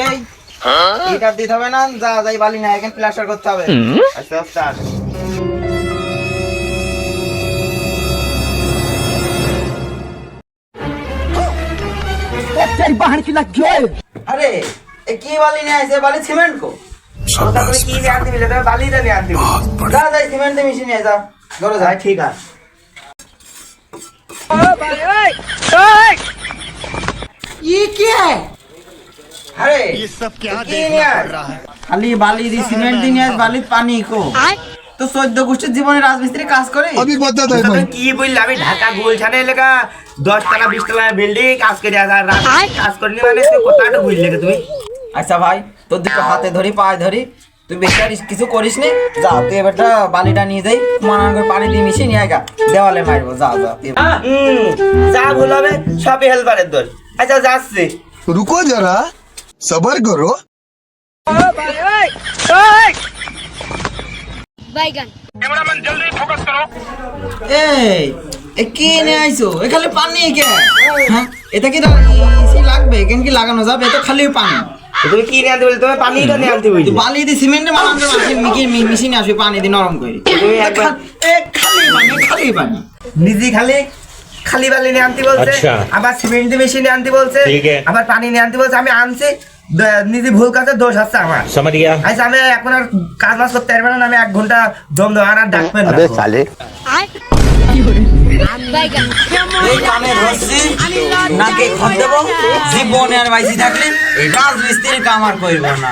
এই এটা দিতে হবে না, যা যাই বালি না এখন প্লাস্টার করতে হবে। আচ্ছা ওস্তাদ। আরে এ কি বালি নিয়ে আসে? বালি সিমেন্ট কো? ওস্তাদ তুমি কি নিয়ে আনতে বললে? তুমি বালিটা নিয়ে আনতে বললে। যা যাই সিমেন্ট দিয়ে মিশিয়ে নিয়ে যা, ধরো যা। ঠিক আছে। ये क्या है? अरे ये सब क्या ये देखना यार, पड़ रहा है। খালি বালি দি সিমেন্ট দি নিয়ে বালি পানি কো তো 14 গোষ্ঠীর জীবনে রাজমিস্ত্রি কাজ করে। अभी बता दे ওস্তাদ भाई। তুমি কি বললে? আমি ঢাকা গুলশানে এলাকা 10 তলা 20 তলা বিল্ডিং কাজ করে আসার কাজ করিনি মানে তুমি কোথাটা ভুল লেগে তুমি? আচ্ছা ভাই, তোর দুটো হাতে ধরি পায়ে ধরি, তুই বেশি আর কিছু করিস নি। যা তুই এবারটা বালিটা নিয়ে যাই, মানান করে পানি দিয়ে মিশিয়ে নিয়ে আয়, দেওয়ালে মারবো। যা যা তুই। যা ভুল হবে সবই হেল্পারের দোষ। আচ্ছা যাচ্ছি। रुको जरा सबर करो। बैगन এই এ কি নিয়ে আইছো? এ খালি পানি কে? হ্যাঁ, এটা কি ইসি লাগবে? কেন কি লাগানো যাবে? এটা খালি পানি। তুমি কি নিয়ে আনতে বললে? তুমি পানিটা নিয়ে আনতে বললে। তুই বালি দিয়ে সিমেন্টে মানান করে মিশিয়ে আসবে পানি দিয়ে নরম করে। তুমি একবার এ খালি পানি, খালি পানি। নিজে খালি বালি নিয়ে আনতে বলছে, আবার সিমেন্ট মেশিন নিয়ে আনতে বলছে, আবার পানি নিয়ে আনতে বলছে। আমি আনছি, নিজে ভুল কাজে দোষ আছে আমার। আচ্ছা আমি এখন আর কাজ বাজ করতে পারবো না। আমি 1 ঘন্টা জম দেবো আর ডাকবেন না। बैगन এই কানে ধরছি, নাকে খত দেবো, জীবনে আর বাইসি থাকলে এই রাজমিস্ত্রির কাম আর করবো না।